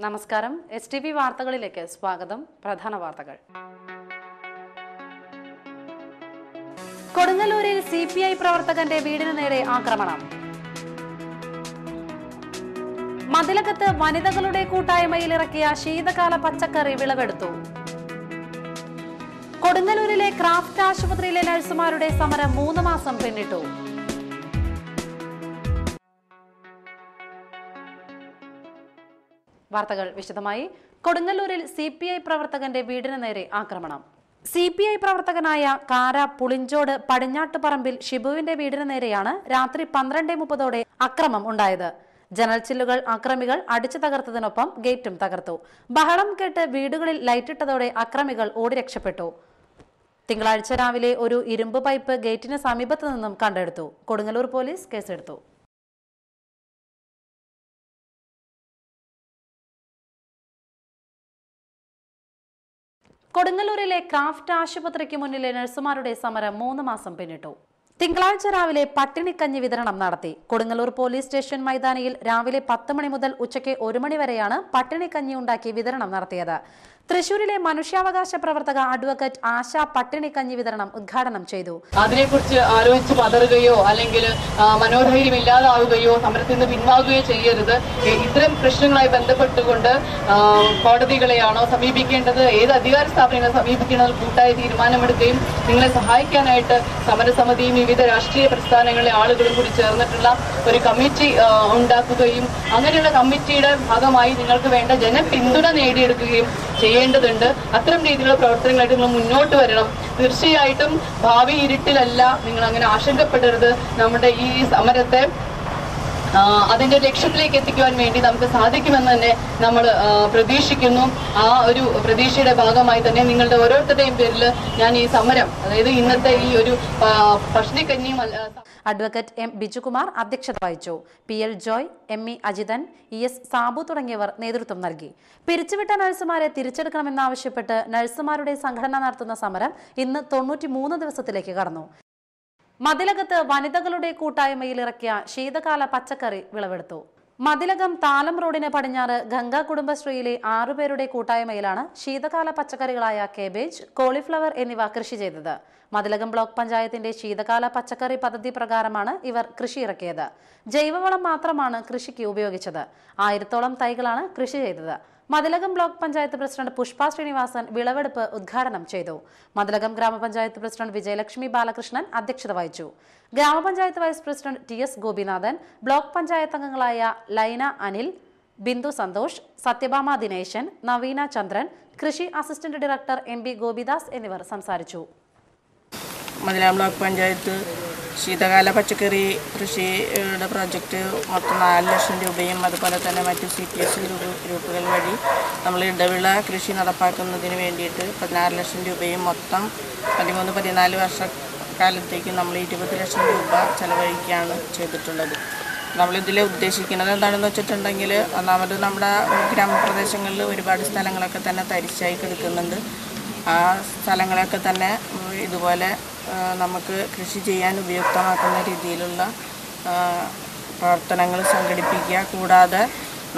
നമസ്കാരം. STV വാർത്തകളിലേക്ക് സ്വാഗതം. പ്രധാന വാർത്തകൾ. കൊടുങ്ങല്ലൂരിൽ CPI പ്രവർത്തകന്റെ വീടിന് നേരെ ആക്രമണം. മതിലകത്ത് വനിതകളുടെ കൂട്ടായ്മയിൽ ഇറക്കിയ ശീതകാല പച്ചക്കറി വിളവെടുത്തു. കൊടുങ്ങല്ലൂരിലെ ക്രാഫ്റ്റ് ആശുപത്രിയിലെ നഴ്സുമാരുടെ സമരം 3 മാസം പിന്നിട്ടു. വാർത്തകൾ വിശദമായി. കൊടുങ്ങല്ലൂരിൽ CPI പ്രവർത്തകന്റെ വീടിന് നേരെ ആക്രമണം. CPI പ്രവർത്തകനായ കാര പുളിഞ്ചോട് പടിഞ്ഞാട്ടുപറമ്പിൽ ഷിബുവിന്റെ വീടിന് നേരെയാണ് രാത്രി 12:30 അക്രമം ഉണ്ടായത്. ജനൽ ചില്ലുകൾ അക്രമികൾ അടിച്ചു തകർത്തതിനൊപ്പം ഗേറ്റും തകർത്തു. ബഹളം കേട്ട് വീടുകളിൽ ലൈറ്റിട്ടതോടെ അക്രമികൾ ഓടി രക്ഷപ്പെട്ടു. തിങ്കളാഴ്ച രാവിലെ ഒരു ഇരുമ്പ് പൈപ്പ് ഗേറ്റിന് സമീപത്തു നിന്നും കണ്ടെടുത്തു. കൊടുങ്ങല്ലൂർ പോലീസ് കേസെടുത്തു. കൊടുങ്ങല്ലൂരിലെ ക്രാഫ്റ്റ് ആശുപത്രിക്ക് മുന്നിലെ നഴ്സുമാരുടെ സമരം 3 മാസം പിന്നിട്ടു. തിങ്കളാഴ്ച രാവിലെ പട്ടിണിക്കഞ്ഞി വിതരണം നടത്തി. കൊടുങ്ങല്ലൂർ പോലീസ് സ്റ്റേഷൻ മൈതാനിയിൽ രാവിലെ 10 മണി മുതൽ ഉച്ചയ്ക്ക് 1 മണി വരെയാണ് പട്ടിണിക്കഞ്ഞി ഉണ്ടാക്കി വിതരണം നടത്തിയത്. തൃശൂരിലെ മനുഷ്യാവകാശ പ്രവർത്തക അഡ്വക്കേറ്റ് ആശ പട്ടിണിക്കഞ്ഞി വിതരണം ഉദ്ഘാടനം ചെയ്തു. അതിനെക്കുറിച്ച് ആലോചിച്ച് പതറുകയോ അല്ലെങ്കിൽ മനോധൈര്യം ഇല്ലാതാവുകയോ സമരത്തിൽ നിന്ന് പിൻവാങ്ങുകയോ ചെയ്യരുത്. ഇത്തരം പ്രശ്നങ്ങളുമായി ബന്ധപ്പെട്ടുകൊണ്ട് കോടതികളെയാണോ സമീപിക്കേണ്ടത്, ഏത് അധികാര സ്ഥാപനങ്ങളെ സമീപിക്കേണ്ടത് കൂട്ടായ തീരുമാനമെടുക്കുകയും നിങ്ങളെ സഹായിക്കാനായിട്ട് സമരസമിതിയും വിവിധ രാഷ്ട്രീയ പ്രസ്ഥാനങ്ങളിലെ ആളുകളും കൂടി ചേർന്നിട്ടുള്ള ഒരു കമ്മിറ്റി ഉണ്ടാക്കുകയും അങ്ങനെയുള്ള കമ്മിറ്റിയുടെ ഭാഗമായി നിങ്ങൾക്ക് വേണ്ട ജനപിന്തുണ നേടിയെടുക്കുകയും ചെയ്യേണ്ടതുണ്ട്. അത്തരം രീതിയിലുള്ള പ്രവർത്തനങ്ങളായിട്ട് നിങ്ങൾ മുന്നോട്ട് വരണം. തീർച്ചയായിട്ടും ഭാവി ഇരുട്ടിലല്ല, നിങ്ങൾ അങ്ങനെ ആശങ്കപ്പെടരുത്. നമ്മുടെ ഈ സമരത്തെ അതിന്റെ ലക്ഷ്യത്തിലേക്ക് എത്തിക്കുവാൻ വേണ്ടി നമുക്ക് സാധിക്കുമെന്ന് തന്നെ നമ്മൾ പ്രതീക്ഷിക്കുന്നു. ആ ഒരു പ്രതീക്ഷയുടെ ഭാഗമായി തന്നെ നിങ്ങളുടെ ഓരോരുത്തരുടെയും പേരിൽ ഞാൻ ഈ സമരം, അതായത് ഇന്നത്തെ ഈ ഒരു പട്ടിണിക്കഞ്ഞിയും. Advocate M. ബിജുകുമാർ അധ്യക്ഷത വഹിച്ചു. PL Joy, ME Ajithan, ES Sabu തുടങ്ങിയവർ നേതൃത്വം നൽകി. പിരിച്ചുവിട്ട നഴ്സുമാരെ തിരിച്ചെടുക്കണമെന്നാവശ്യപ്പെട്ട് നഴ്സുമാരുടെ സംഘടന നടത്തുന്ന സമരം ഇന്ന് 93 ദിവസത്തിലേക്ക് കടന്നു. മതിലകത്ത് വനിതകളുടെ കൂട്ടായ്മയിൽ ഇറക്കിയ ശീതകാല പച്ചക്കറി വിളവെടുത്തു. മതിലകം താലം റോഡിന് പടിഞ്ഞാറ് ഗംഗ കുടുംബശ്രീയിലെ 6 പേരുടെ കൂട്ടായ്മയിലാണ് ശീതകാല പച്ചക്കറികളായ കേബേജ്, കോളിഫ്ലവർ എന്നിവ കൃഷി ചെയ്തത്. മതിലകം ബ്ലോക്ക് പഞ്ചായത്തിന്റെ ശീതകാല പച്ചക്കറി പദ്ധതി പ്രകാരമാണ് ഇവർ കൃഷി ഇറക്കിയത്. ജൈവവളം മാത്രമാണ് കൃഷിക്ക് ഉപയോഗിച്ചത്. 1000-ഓളം തൈകളാണ് കൃഷി ചെയ്തത്. മതിലകം ബ്ലോക്ക് പഞ്ചായത്ത് പ്രസിഡന്റ് പുഷ്പ ശ്രീനിവാസൻ വിളവെടുപ്പ് ഉദ്ഘാടനം ചെയ്തു. മതിലകം ഗ്രാമപഞ്ചായത്ത് പ്രസിഡന്റ് വിജയലക്ഷ്മി ബാലകൃഷ്ണൻ അധ്യക്ഷത വഹിച്ചു. ഗ്രാമപഞ്ചായത്ത് vice president TS Gopinathan, block panchayat അംഗങ്ങളായ ലൈന അനിൽ, ബിന്ദു സന്തോഷ്, സത്യഭാമ ദിനേശൻ, നവീന ചന്ദ്രൻ, കൃഷി അസിസ്റ്റന്റ് ഡയറക്ടർ MB ഗോപിദാസ് എന്നിവർ സംസാരിച്ചു. മതിലകം ബ്ലോക്ക് പഞ്ചായത്ത് ശീതകാല പച്ചക്കറി കൃഷിയുടെ പ്രോജക്റ്റ് മൊത്തം 4 ലക്ഷം രൂപയും അതുപോലെ തന്നെ മറ്റ് CPS ഗ്രൂപ്പുകൾ വഴി നമ്മൾ ഇടവിള കൃഷി നടപ്പാക്കുന്നതിന് വേണ്ടിയിട്ട് 16 ലക്ഷം രൂപയും മൊത്തം 13-14 വർഷക്കാലത്തേക്ക് നമ്മൾ 20 ലക്ഷം രൂപ ചെലവഴിക്കുകയാണ് ചെയ്തിട്ടുള്ളത്. നമ്മളിതിൽ ഉദ്ദേശിക്കുന്നത് എന്താണെന്ന് വെച്ചിട്ടുണ്ടെങ്കിൽ, ഒന്നാമത് നമ്മുടെ ഗ്രാമപ്രദേശങ്ങളിൽ ഒരുപാട് സ്ഥലങ്ങളൊക്കെ തന്നെ തരിശായി കിടക്കുന്നുണ്ട്. ആ സ്ഥലങ്ങളൊക്കെ തന്നെ ഇതുപോലെ നമുക്ക് കൃഷി ചെയ്യാൻ ഉപയുക്തമാക്കുന്ന രീതിയിലുള്ള പ്രവർത്തനങ്ങൾ സംഘടിപ്പിക്കുക. കൂടാതെ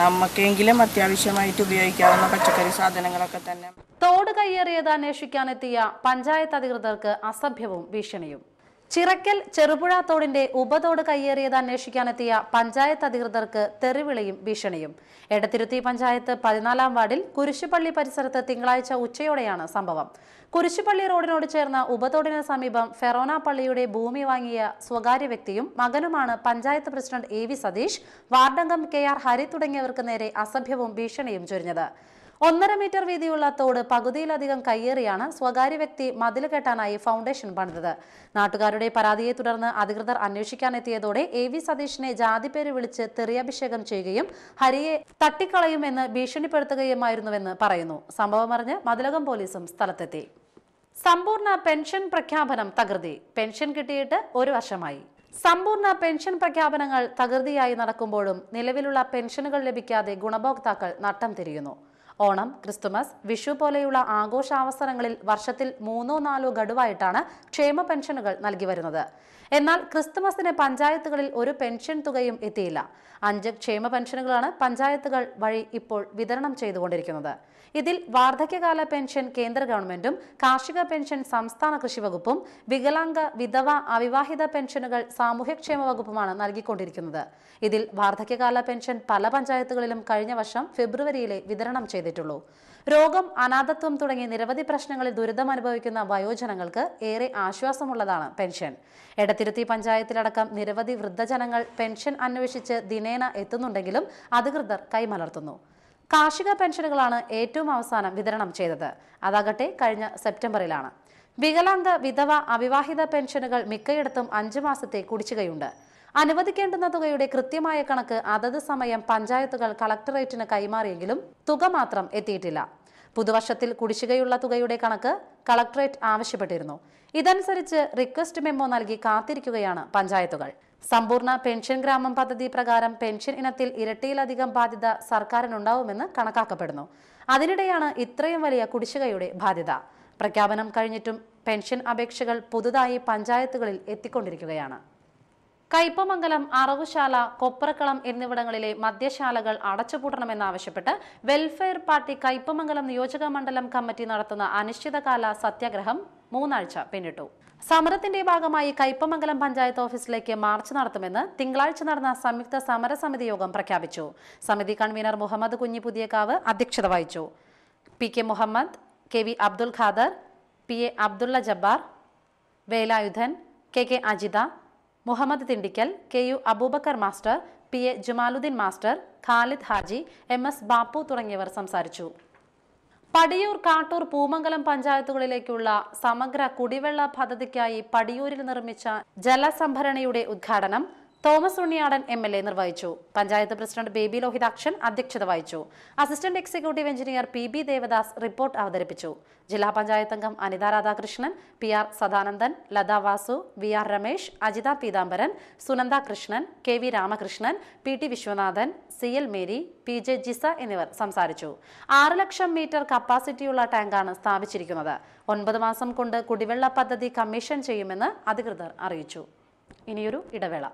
നമുക്കെങ്കിലും അത്യാവശ്യമായിട്ട് ഉപയോഗിക്കാവുന്ന പച്ചക്കറി സാധനങ്ങളൊക്കെ തന്നെ. തോട് കയ്യേറിയത് അന്വേഷിക്കാനെത്തിയ പഞ്ചായത്ത് അധികൃതർക്ക് അസഭ്യവും ഭീഷണിയും. ചിറക്കൽ ചെറുപുഴ തോടിന്റെ ഉപതോട് കയ്യേറിയത് അന്വേഷിക്കാനെത്തിയ പഞ്ചായത്ത് അധികൃതർക്ക് തെറിവിളിയും ഭീഷണിയും. എടത്തിരുത്തി പഞ്ചായത്ത് 14-ാം വാർഡിൽ കുരിശുപള്ളി പരിസരത്ത് തിങ്കളാഴ്ച ഉച്ചയോടെയാണ് സംഭവം. കുരിശുപള്ളി റോഡിനോട് ചേർന്ന ഉപതോടിന് സമീപം ഫെറോന പള്ളിയുടെ ഭൂമി വാങ്ങിയ സ്വകാര്യ വ്യക്തിയും മകനുമാണ് പഞ്ചായത്ത് പ്രസിഡന്റ് AV സതീഷ്, വാർഡംഗം KR ഹരി തുടങ്ങിയവർക്ക് നേരെ അസഭ്യവും ഭീഷണിയും ചൊരിഞ്ഞത്. 1.5 മീറ്റർ വീതിയുള്ള തോട് പകുതിയിലധികം കയ്യേറിയാണ് സ്വകാര്യ വ്യക്തി മതിൽ കെട്ടാനായി ഫൗണ്ടേഷൻ പണിതത്. നാട്ടുകാരുടെ പരാതിയെ തുടർന്ന് അധികൃതർ അന്വേഷിക്കാനെത്തിയതോടെ AV സതീഷിനെ ജാതിപ്പേര് വിളിച്ച് തെറിയഭിഷേകം ചെയ്യുകയും ഹരിയെ തട്ടിക്കളയുമെന്ന് ഭീഷണിപ്പെടുത്തുകയുമായിരുന്നുവെന്ന് പറയുന്നു. സംഭവമറിഞ്ഞ് മതിലകം പോലീസും സ്ഥലത്തെത്തി. സമ്പൂർണ്ണ പെൻഷൻ പ്രഖ്യാപനം തകൃതി. പെൻഷൻ കിട്ടിയിട്ട് 1 വർഷമായി. സമ്പൂർണ്ണ പെൻഷൻ പ്രഖ്യാപനങ്ങൾ തകൃതിയായി നടക്കുമ്പോഴും നിലവിലുള്ള പെൻഷനുകൾ ലഭിക്കാതെ ഗുണഭോക്താക്കൾ നട്ടം തിരിയുന്നു. ഓണം, ക്രിസ്തുമസ്, വിഷു പോലെയുള്ള ആഘോഷാവസരങ്ങളിൽ വർഷത്തിൽ 3-4 ഗഡുവായിട്ടാണ് ക്ഷേമ പെൻഷനുകൾ നൽകി വരുന്നത്. എന്നാൽ ക്രിസ്തുമസിന് പഞ്ചായത്തുകളിൽ ഒരു പെൻഷൻ തുകയും എത്തിയില്ല. 5 ക്ഷേമ പെൻഷനുകളാണ് പഞ്ചായത്തുകൾ വഴി ഇപ്പോൾ വിതരണം ചെയ്തുകൊണ്ടിരിക്കുന്നത്. ഇതിൽ വാർദ്ധക്യകാല പെൻഷൻ കേന്ദ്ര ഗവൺമെന്റും കാർഷിക പെൻഷൻ സംസ്ഥാന കൃഷി വകുപ്പും വികലാംഗ, വിധവ, അവിവാഹിത പെൻഷനുകൾ സാമൂഹ്യക്ഷേമ വകുപ്പുമാണ് നൽകിക്കൊണ്ടിരിക്കുന്നത്. ഇതിൽ വാർദ്ധക്യകാല പെൻഷൻ പല പഞ്ചായത്തുകളിലും കഴിഞ്ഞ വർഷം ഫെബ്രുവരിയിലെ വിതരണം ചെയ്തിട്ടുള്ളൂ. രോഗം, അനാഥത്വം തുടങ്ങി നിരവധി പ്രശ്നങ്ങളിൽ ദുരിതം അനുഭവിക്കുന്ന വയോജനങ്ങൾക്ക് ഏറെ ആശ്വാസമുള്ളതാണ് പെൻഷൻ. എടത്തിരുത്തി പഞ്ചായത്തിലടക്കം നിരവധി വൃദ്ധജനങ്ങൾ പെൻഷൻ അന്വേഷിച്ച് ദിനേന എത്തുന്നുണ്ടെങ്കിലും അധികൃതർ കൈമലർത്തുന്നു. കാർഷിക പെൻഷനുകളാണ് ഏറ്റവും അവസാനം വിതരണം ചെയ്തത്. അതാകട്ടെ കഴിഞ്ഞ സെപ്റ്റംബറിലാണ്. വികലാംഗ, വിധവ, അവിവാഹിത പെൻഷനുകൾ മിക്കയിടത്തും 5 മാസത്തെ കുടിശ്ശികയുണ്ട്. അനുവദിക്കേണ്ടുന്ന തുകയുടെ കൃത്യമായ കണക്ക് അതത് സമയം പഞ്ചായത്തുകൾ കളക്ടറേറ്റിന് കൈമാറിയെങ്കിലും തുക മാത്രം എത്തിയിട്ടില്ല. പുതുവർഷത്തിൽ കുടിശ്ശികയുള്ള തുകയുടെ കണക്ക് കളക്ടറേറ്റ് ആവശ്യപ്പെട്ടിരുന്നു. ഇതനുസരിച്ച് റിക്വസ്റ്റ് മെമ്മോ നൽകി കാത്തിരിക്കുകയാണ് പഞ്ചായത്തുകൾ. സമ്പൂർണ്ണ പെൻഷൻ ഗ്രാമം പദ്ധതി പ്രകാരം പെൻഷൻ ഇനത്തിൽ ഇരട്ടിയിലധികം ബാധ്യത സർക്കാരിനുണ്ടാവുമെന്ന് കണക്കാക്കപ്പെടുന്നു. അതിനിടെയാണ് ഇത്രയും വലിയ കുടിശ്ശികയുടെ ബാധ്യത. പ്രഖ്യാപനം കഴിഞ്ഞിട്ടും പെൻഷൻ അപേക്ഷകൾ പുതുതായി പഞ്ചായത്തുകളിൽ എത്തിക്കൊണ്ടിരിക്കുകയാണ്. കയ്പമംഗലം, അറവുശാല, കൊപ്രക്കളം എന്നിവിടങ്ങളിലെ മദ്യശാലകൾ അടച്ചുപൂട്ടണമെന്നാവശ്യപ്പെട്ട് വെൽഫെയർ പാർട്ടി കയ്പമംഗലം നിയോജക മണ്ഡലം കമ്മിറ്റി നടത്തുന്ന അനിശ്ചിതകാല സത്യാഗ്രഹം 3 ആഴ്ച പിന്നിട്ടു. സമരത്തിന്റെ ഭാഗമായി കയ്പമംഗലം പഞ്ചായത്ത് ഓഫീസിലേക്ക് മാർച്ച് നടത്തുമെന്ന് തിങ്കളാഴ്ച നടന്ന സംയുക്ത സമരസമിതി യോഗം പ്രഖ്യാപിച്ചു. സമിതി കൺവീനർ മുഹമ്മദ് കുഞ്ഞി പുതിയകാവ് അധ്യക്ഷത വഹിച്ചു. PK Muhammad, KV Abdul Khader, PA Abdulla Jabbar, Velayudhan, KK Ajitha, Muhammad Thindikkal, KU Aboobacker master, PA Jumaludheen master, Khalid Haji, MS Bappu തുടങ്ങിയവർ സംസാരിച്ചു. പടിയൂർ, കാട്ടൂർ, പൂമംഗലം പഞ്ചായത്തുകളിലേക്കുള്ള സമഗ്ര കുടിവെള്ള പദ്ധതിക്കായി പടിയൂരിൽ നിർമ്മിച്ച ജലസംഭരണിയുടെ ഉദ്ഘാടനം തോമസ് ഉണ്ണിയാടൻ MLA നിർവഹിച്ചു. പഞ്ചായത്ത് പ്രസിഡന്റ് ബേബി ലോഹിതാക്ഷൻ അധ്യക്ഷത വഹിച്ചു. Assistant executive engineer PB Devadas report അവതരിപ്പിച്ചു. ജില്ലാ പഞ്ചായത്ത് അംഗം Anitha Radhakrishnan, PR Sadanandan, Latha Vasu, VR Ramesh, Ajitha Peethambaran, Sunanda Krishnan, KV Ramakrishnan, PT Viswanathan, CL Mary, PJ Jisa എന്നിവർ സംസാരിച്ചു. 6 ലക്ഷം മീറ്റർ കപ്പാസിറ്റിയുള്ള ടാങ്കാണ് സ്ഥാപിച്ചിരിക്കുന്നത്. 9 മാസം കൊണ്ട് കുടിവെള്ള പദ്ധതി കമ്മീഷൻ ചെയ്യുമെന്ന് അധികൃതർ അറിയിച്ചു. ഇനിയൊരു ഇടവേള.